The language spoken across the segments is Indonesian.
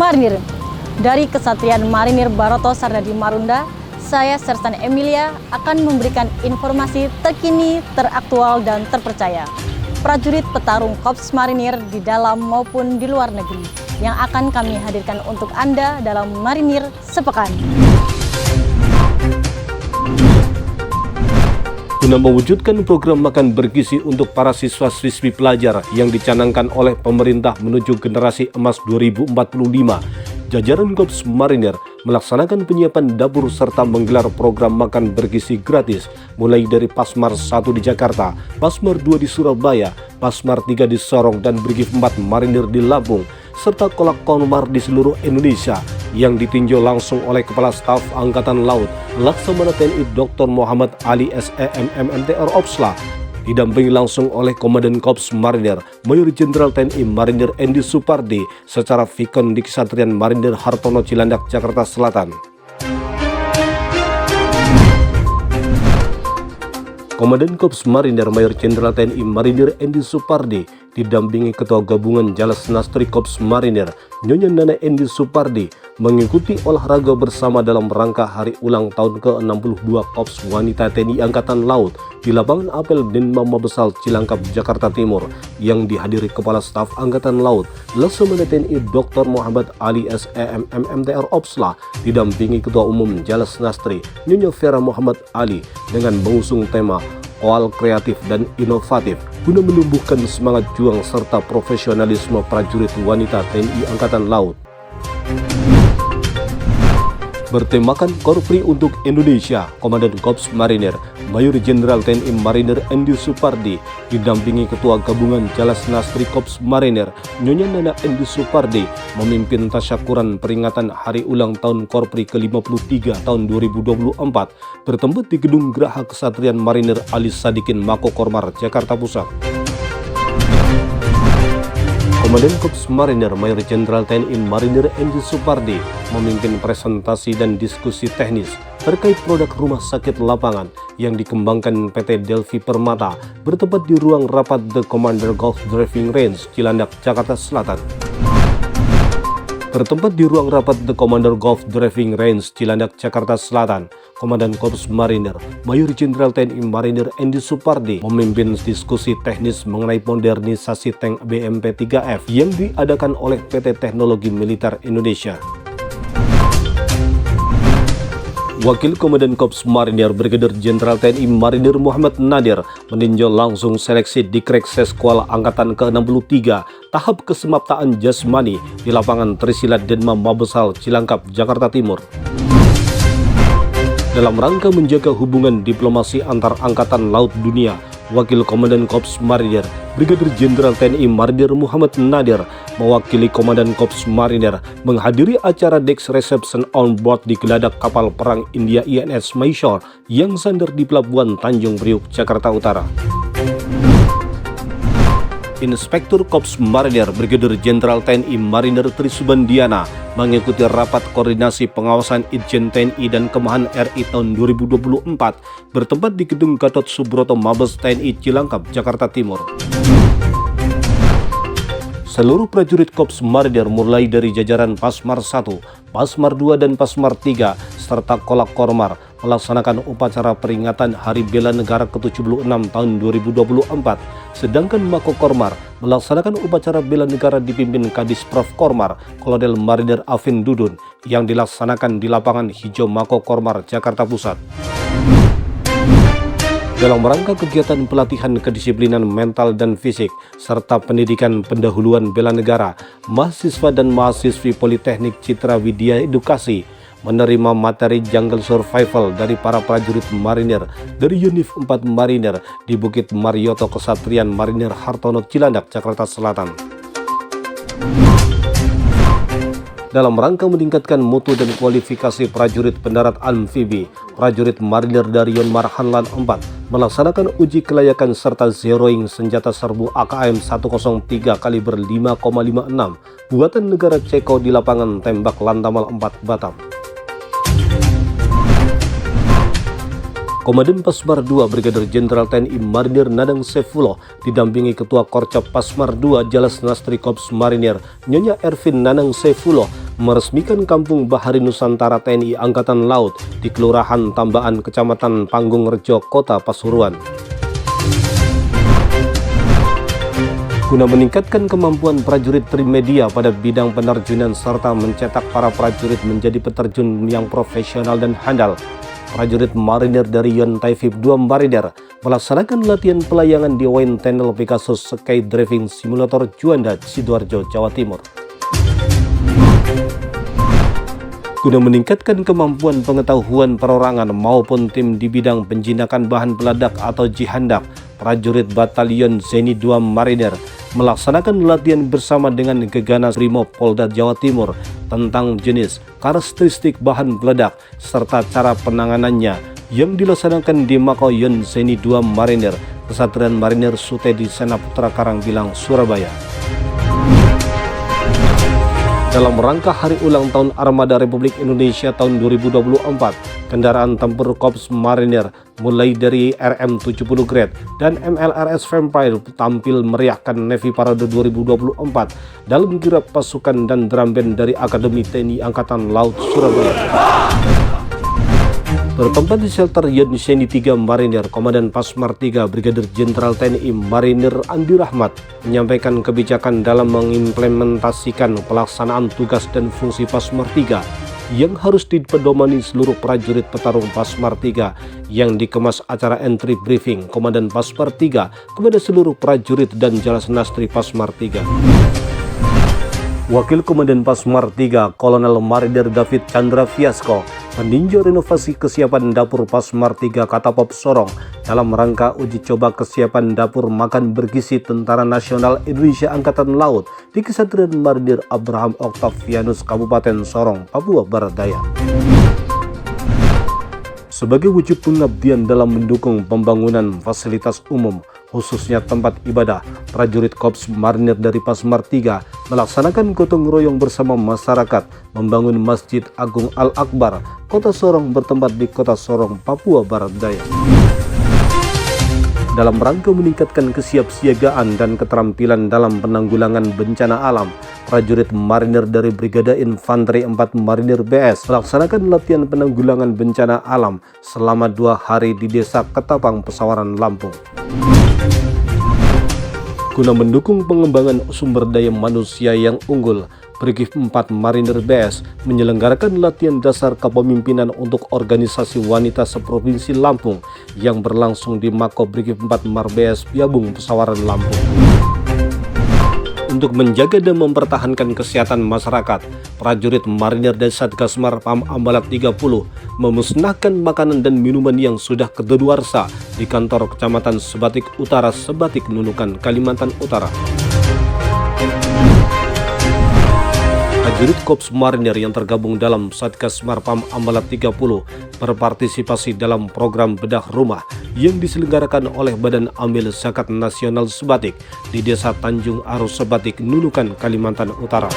Marinir. Dari Kesatuan Marinir Baroto Sardadi Marunda, saya Sersan Emilia akan memberikan informasi terkini, teraktual, dan terpercaya. Prajurit petarung Korps Marinir di dalam maupun di luar negeri yang akan kami hadirkan untuk Anda dalam Marinir Sepekan. Guna mewujudkan program makan bergizi untuk para siswa-siswi pelajar yang dicanangkan oleh pemerintah menuju generasi emas 2045, jajaran Korps Marinir melaksanakan penyiapan dapur serta menggelar program makan bergizi gratis mulai dari Pasmar 1 di Jakarta, Pasmar 2 di Surabaya, Pasmar 3 di Sorong, dan Brigif 4 Marinir di Lampung, serta kolak konmar di seluruh Indonesia yang ditinjau langsung oleh Kepala Staf Angkatan Laut Laksamana TNI Dr. Muhammad Ali SEM MMTR Opsla, didampingi langsung oleh Komandan Korps Marinir Mayor Jenderal TNI Marinir Endi Supardi secara Vikon di Kesatuan Marinir Hartono Cilandak, Jakarta Selatan. Komandan Korps Marinir Mayor Jenderal TNI Marinir Endi Supardi didampingi Ketua Gabungan Jalas Nastri Korps Marinir Nyonya Nana Endi Supardi mengikuti olahraga bersama dalam rangka hari ulang tahun ke-62 Korps Wanita TNI Angkatan Laut di lapangan apel Denma Mabesal Cilangkap, Jakarta Timur yang dihadiri Kepala Staf Angkatan Laut Laksamana TNI Dr. Muhammad Ali SEM MMTR Opsla didampingi Ketua Umum Jalas Nastri Nyonya Vera Muhammad Ali dengan mengusung tema Oal Kreatif dan Inovatif guna menumbuhkan semangat juang serta profesionalisme prajurit wanita TNI Angkatan Laut. Bertemakan Korpri untuk Indonesia, Komandan Korps Marinir Mayor Jenderal TNI Marinir Endi Supardi didampingi Ketua Gabungan Jalas Nastri Korps Marinir Nyonya Nana Endi Supardi memimpin tasyakuran peringatan Hari Ulang Tahun Korpri ke-53 tahun 2024 bertempat di Gedung Geraha Kesatria Marinir Ali Sadikin Mako Kormar, Jakarta Pusat. Komandan Korps Marinir Mayor Jenderal TNI Marinir Endi Supardi memimpin presentasi dan diskusi teknis terkait produk rumah sakit lapangan yang dikembangkan PT Delvi Permata bertempat di ruang rapat The Commander Golf Driving Range Cilandak, Jakarta Selatan. Bertempat di ruang rapat The Commander Golf Driving Range Cilandak, Jakarta Selatan, Komandan Korps Marinir Mayor Jenderal TNI Marinir Endi Supardi memimpin diskusi teknis mengenai modernisasi tank BMP-3F yang diadakan oleh PT Teknologi Militer Indonesia. Wakil Komandan Korps Marinir Brigadir Jenderal TNI Marinir Muhammad Nadir meninjau langsung seleksi Dikrek Seskuala Angkatan ke-63 tahap kesemaptaan jasmani di lapangan Trisila Denma Mabesal Cilangkap, Jakarta Timur. Dalam rangka menjaga hubungan diplomasi antar angkatan laut dunia, Wakil Komandan Korps Marinir Brigadir Jenderal TNI Marinir Muhammad Nadir mewakili Komandan Korps Marinir menghadiri acara Dex Reception on Board di geladak kapal perang India INS Mysore yang sandar di Pelabuhan Tanjung Priuk, Jakarta Utara. Inspektur Korps Marinir Brigadir Jenderal TNI Marinir Trisubandiana mengikuti rapat koordinasi pengawasan Itjen TNI dan Kemahan RI tahun 2024 bertempat di Gedung Gatot Subroto Mabes TNI Cilangkap, Jakarta Timur. Seluruh prajurit Korps Marinir mulai dari jajaran Pasmar 1, Pasmar 2, dan Pasmar 3 serta Kolak Kormar melaksanakan upacara peringatan Hari Bela Negara ke-76 tahun 2024, sedangkan Mako Kormar melaksanakan upacara bela negara dipimpin Kadis Prof Kormar Kolonel Marinir Afin Dudun yang dilaksanakan di lapangan hijau Mako Kormar, Jakarta Pusat. Dalam rangka kegiatan pelatihan kedisiplinan mental dan fisik serta pendidikan pendahuluan bela negara, mahasiswa dan mahasiswi Politeknik Citra Widya Edukasi menerima materi jungle survival dari para prajurit marinir dari Unif 4 Marinir di Bukit Marioto Kesatrian Marinir Hartono Cilandak, Jakarta Selatan. Dalam rangka meningkatkan mutu dan kualifikasi prajurit pendarat amfibi, prajurit marinir dari Yonmar Hanlan 4 melaksanakan uji kelayakan serta zeroing senjata serbu AKM 103 kaliber 5,56 buatan negara Ceko di lapangan tembak Lantamal 4 Batam. Komandan Pasmar 2 Brigadir Jenderal TNI Marinir Nadang Sefullah didampingi Ketua Korcap Pasmar 2 Jalas Nastri Korps Marinir Nyonya Ervin Nanang Sefullah meresmikan Kampung Bahari Nusantara TNI Angkatan Laut di Kelurahan Tambaan, Kecamatan Panggungrejo, Kota Pasuruan. Guna meningkatkan kemampuan prajurit Trimedia pada bidang penerjunan serta mencetak para prajurit menjadi peterjun yang profesional dan handal, prajurit marinir dari Yon Taifib 2 Marinir melaksanakan latihan pelayangan di Wind Tunnel Pegasus Sky Driving Simulator Juanda, Sidoarjo, Jawa Timur. Guna meningkatkan kemampuan pengetahuan perorangan maupun tim di bidang penjinakan bahan peledak atau jihandak, prajurit Batalion Zeni 2 Marinir melaksanakan latihan bersama dengan Geganas Brimob Polda Jawa Timur tentang jenis, karakteristik bahan peledak, serta cara penanganannya yang dilaksanakan di Makoyon Zeni 2 Marinir, Kesatuan Marinir Sutedi Senaputra Karangbilang, Surabaya. Dalam rangka hari ulang tahun Armada Republik Indonesia tahun 2024, kendaraan tempur Korps Marinir mulai dari RM70 Grade dan MLRS Vampire tampil meriahkan Navy Parade 2024 dalam kirap pasukan dan drum band dari Akademi TNI Angkatan Laut Surabaya. Bertempat di shelter Yon Zeni 3 Marinir, Komandan Pasmar 3 Brigadir Jenderal TNI Marinir Andi Rahmat menyampaikan kebijakan dalam mengimplementasikan pelaksanaan tugas dan fungsi Pasmar 3 yang harus dipedomani seluruh prajurit petarung Pasmar 3 yang dikemas acara entry briefing Komandan Pasmar 3 kepada seluruh prajurit dan Jalas Nastri Pasmar 3. Wakil Komandan Pasmar 3 Kolonel Marinir David Chandra Fiasko meninjau renovasi kesiapan dapur Pasmar 3 Katapop Sorong dalam rangka uji coba kesiapan dapur makan bergizi Tentara Nasional Indonesia Angkatan Laut di Kesatuan Marinir Abraham Octavianus Kabupaten Sorong, Papua Barat Daya. Sebagai wujud pengabdian dalam mendukung pembangunan fasilitas umum, khususnya tempat ibadah, prajurit Korps Marinir dari Pasmar 3 melaksanakan gotong royong bersama masyarakat membangun Masjid Agung Al-Akbar, Kota Sorong bertempat di Kota Sorong, Papua Barat Daya. Dalam rangka meningkatkan kesiapsiagaan dan keterampilan dalam penanggulangan bencana alam, prajurit marinir dari Brigade Infanteri 4 Marinir BS melaksanakan latihan penanggulangan bencana alam selama 2 hari di Desa Ketapang, Pesawaran, Lampung. Guna mendukung pengembangan sumber daya manusia yang unggul, Brigif 4 Marinir BS menyelenggarakan latihan dasar kepemimpinan untuk organisasi wanita seprovinsi Lampung yang berlangsung di Mako Brigif 4 Mar BS Biabung, Pesawaran, Lampung. Untuk menjaga dan mempertahankan kesehatan masyarakat, prajurit marinir dari Satgasmar Pam Ambalat 30 memusnahkan makanan dan minuman yang sudah kedaluarsa di kantor Kecamatan Sebatik Utara, Sebatik, Nunukan, Kalimantan Utara. Prajurit Korps Marinir yang tergabung dalam Satgasmar Pam Ambalat 30 berpartisipasi dalam program bedah rumah yang diselenggarakan oleh Badan Amil Zakat Nasional Sebatik di Desa Tanjung Arus Sebatik, Nunukan, Kalimantan Utara.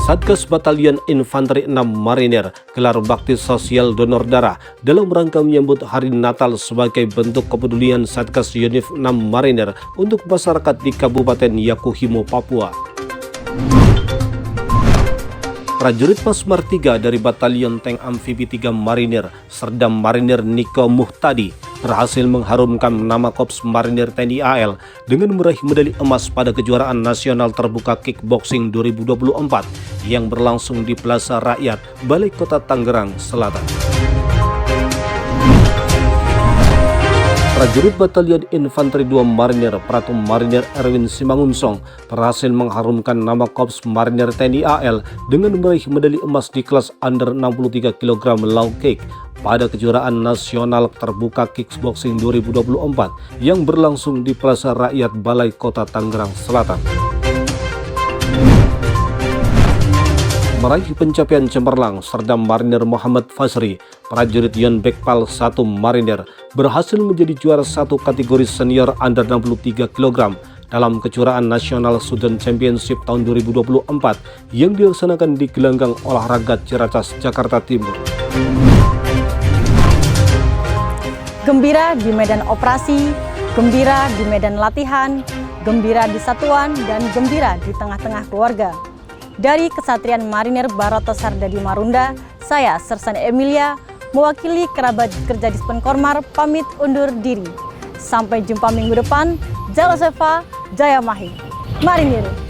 Satgas Batalion Infanteri 6 Marinir gelar bakti sosial donor darah dalam rangka menyambut Hari Natal sebagai bentuk kepedulian Satgas Yonif 6 Marinir untuk masyarakat di Kabupaten Yakuhimo, Papua. Prajurit Pasmar 3 dari Batalion Tank Amfibi 3 Marinir Serdam Marinir Niko Muhtadi berhasil mengharumkan nama Korps Marinir TNI AL dengan meraih medali emas pada kejuaraan nasional terbuka kickboxing 2024 yang berlangsung di Plaza Rakyat, Balai Kota Tangerang Selatan. Prajurit Batalion Infanteri 2 Marinir Pratum Marinir Erwin Simangunsong berhasil mengharumkan nama Korps Marinir TNI AL dengan meraih medali emas di kelas under 63 kg low kick pada kejuaraan nasional terbuka kickboxing 2024 yang berlangsung di Plaza Rakyat, Balai Kota Tangerang Selatan. Meraih pencapaian cemerlang, Serdam Marinir Muhammad Fasri, prajurit Yon Bekpal 1 Marinir, berhasil menjadi juara 1 kategori senior under 63 kg dalam kejuaraan nasional Sudan Championship tahun 2024 yang dilaksanakan di Gelanggang Olahraga Ciracas, Jakarta Timur. Gembira di medan operasi, gembira di medan latihan, gembira di satuan, dan gembira di tengah-tengah keluarga. Dari Kesatria Marinir Barato Sardadi Marunda, saya Sersani Emilia, mewakili kerabat kerja Dispenkormar, pamit undur diri. Sampai jumpa minggu depan. Jalo Seva, Jaya Mahi. Marinir.